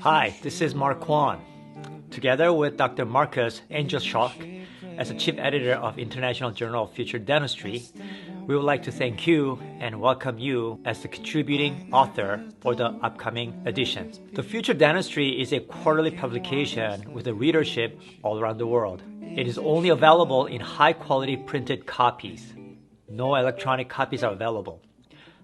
Hi, this is Mark Kwan. Together with Dr. Marcus Angelshock, as the chief editor of International Journal of Future Dentistry, we would like to thank you and welcome you as the contributing author for the upcoming edition. The Future Dentistry is a quarterly publication with a readership all around the world. It is only available in high-quality printed copies. No electronic copies are available.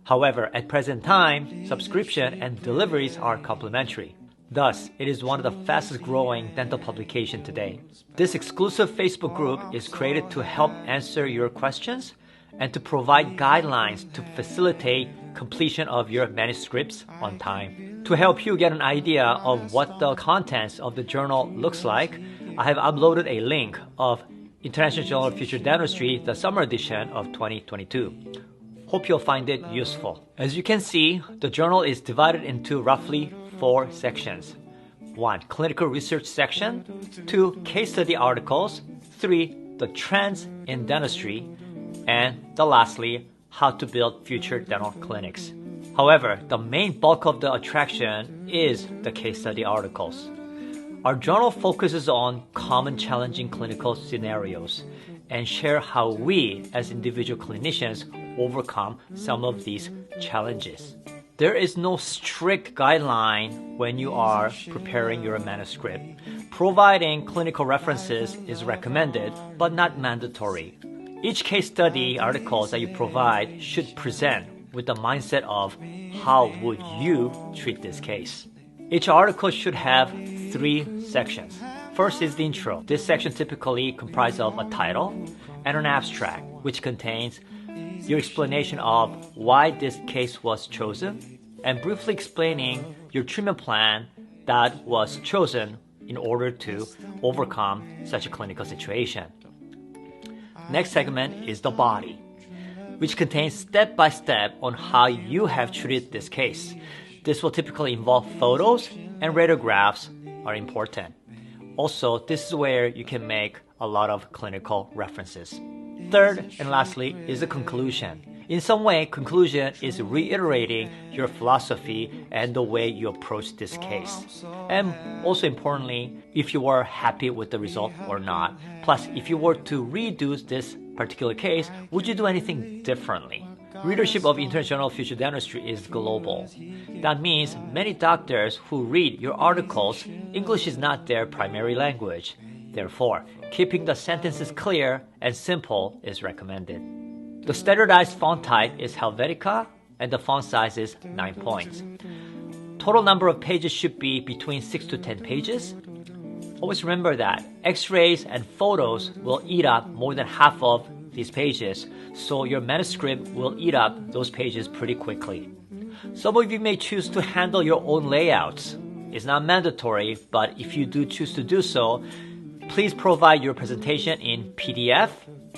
However, at present time, subscription and deliveries are complimentary. Thus, it is one of the fastest growing dental publications today. This exclusive Facebook group is created to help answer your questions and to provide guidelines to facilitate completion of your manuscripts on time. To help you get an idea of what the contents of the journal looks like, I have uploaded a link of International Journal of Future Dentistry, the summer edition of 2022. Hope you'll find it useful. As you can see, the journal is divided into roughly 4 sections. 1. Clinical research section. 2. Case study articles. 3. The trends in dentistry. And lastly, how to build future dental clinics. However, the main bulk of the attraction is the case study articles. Our journal focuses on common challenging clinical scenarios and share how we as individual clinicians overcome some of these challenges. There is no strict guideline when you are preparing your manuscript. Providing clinical references is recommended, but not mandatory. Each case study articles that you provide should present with the mindset of how would you treat this case. Each article should have 3 sections. First is the intro. This section typically comprises of a title and an abstract, which contains your explanation of why this case was chosen and briefly explaining your treatment plan that was chosen in order to overcome such a clinical situation. Next segment is the body, which contains step-by-step on how you have treated this case. This will typically involve photos and radiographs are important. Also, this is where you can make a lot of clinical references. Third and lastly is the conclusion. In some way, conclusion is reiterating your philosophy and the way you approach this case. And also importantly, if you were happy with the result or not. Plus, if you were to redo this particular case, would you do anything differently? Readership of International Future Dentistry is global. That means many doctors who read your articles, English is not their primary language. Therefore, keeping the sentences clear and simple is recommended. The standardized font type is Helvetica and the font size is 9 points. Total number of pages should be between 6 to 10 pages. Always remember that X-rays and photos will eat up more than half of these pages, so your manuscript will eat up those pages pretty quickly. Some of you may choose to handle your own layouts. It's not mandatory, but if you do choose to do so, please provide your presentation in PDF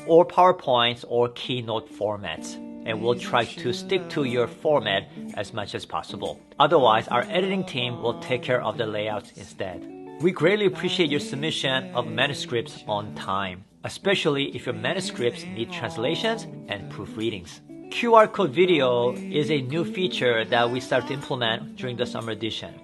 or PowerPoints or Keynote formats, and we'll try to stick to your format as much as possible. Otherwise, our editing team will take care of the layouts instead. We greatly appreciate your submission of manuscripts on time, especially if your manuscripts need translations and proofreadings. QR code video is a new feature that we start to implement during the summer edition.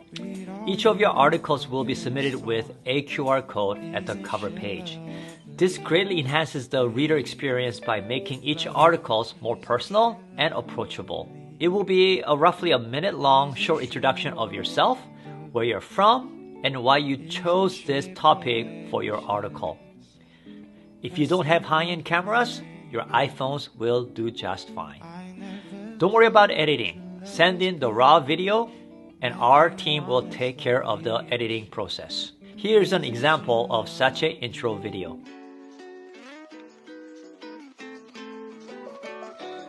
Each of your articles will be submitted with a QR code at the cover page. This greatly enhances the reader experience by making each article more personal and approachable. It will be roughly a minute-long short introduction of yourself, where you're from, and why you chose this topic for your article. If you don't have high-end cameras, your iPhones will do just fine. Don't worry about editing. Send in the raw video and our team will take care of the editing process. Here's an example of such an intro video.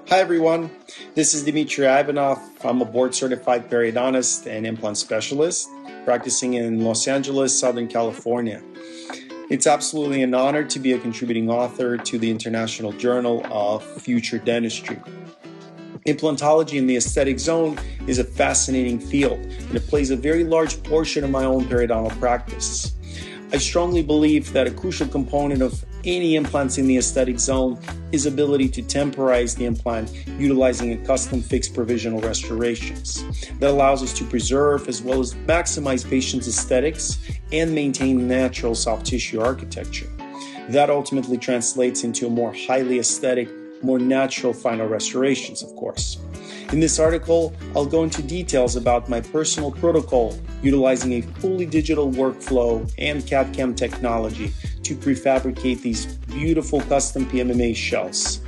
Hi everyone, this is Dmitry Ivanov. I'm a board-certified periodontist and implant specialist practicing in Los Angeles, Southern California. It's absolutely an honor to be a contributing author to the International Journal of Future Dentistry. Implantology in the aesthetic zone is a fascinating field, and it plays a very large portion of my own periodontal practice. I strongly believe that a crucial component of any implants in the aesthetic zone is ability to temporize the implant utilizing a custom fixed provisional restorations. That allows us to preserve as well as maximize patients' aesthetics and maintain natural soft tissue architecture. That ultimately translates into a more highly aesthetic, more natural final restorations, of course. In this article, I'll go into details about my personal protocol utilizing a fully digital workflow and CAD/CAM technology to prefabricate these beautiful custom PMMA shells.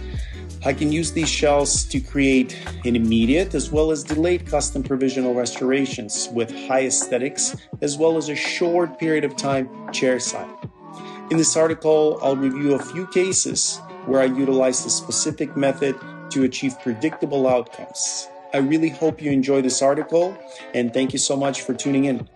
I can use these shells to create an immediate as well as delayed custom provisional restorations with high aesthetics as well as a short period of time chairside. In this article, I'll review a few cases where I utilized a specific method to achieve predictable outcomes. I really hope you enjoy this article, and thank you so much for tuning in.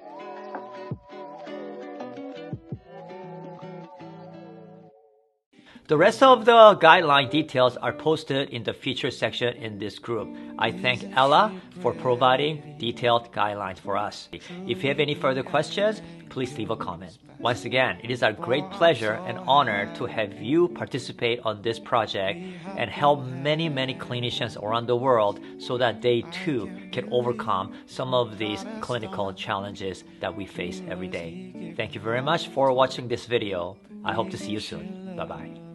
The rest of the guideline details are posted in the feature section in this group. I thank Ella for providing detailed guidelines for us. If you have any further questions, please leave a comment. Once again, it is our great pleasure and honor to have you participate on this project and help many clinicians around the world so that they too can overcome some of these clinical challenges that we face every day. Thank you very much for watching this video. I hope to see you soon. Bye-bye.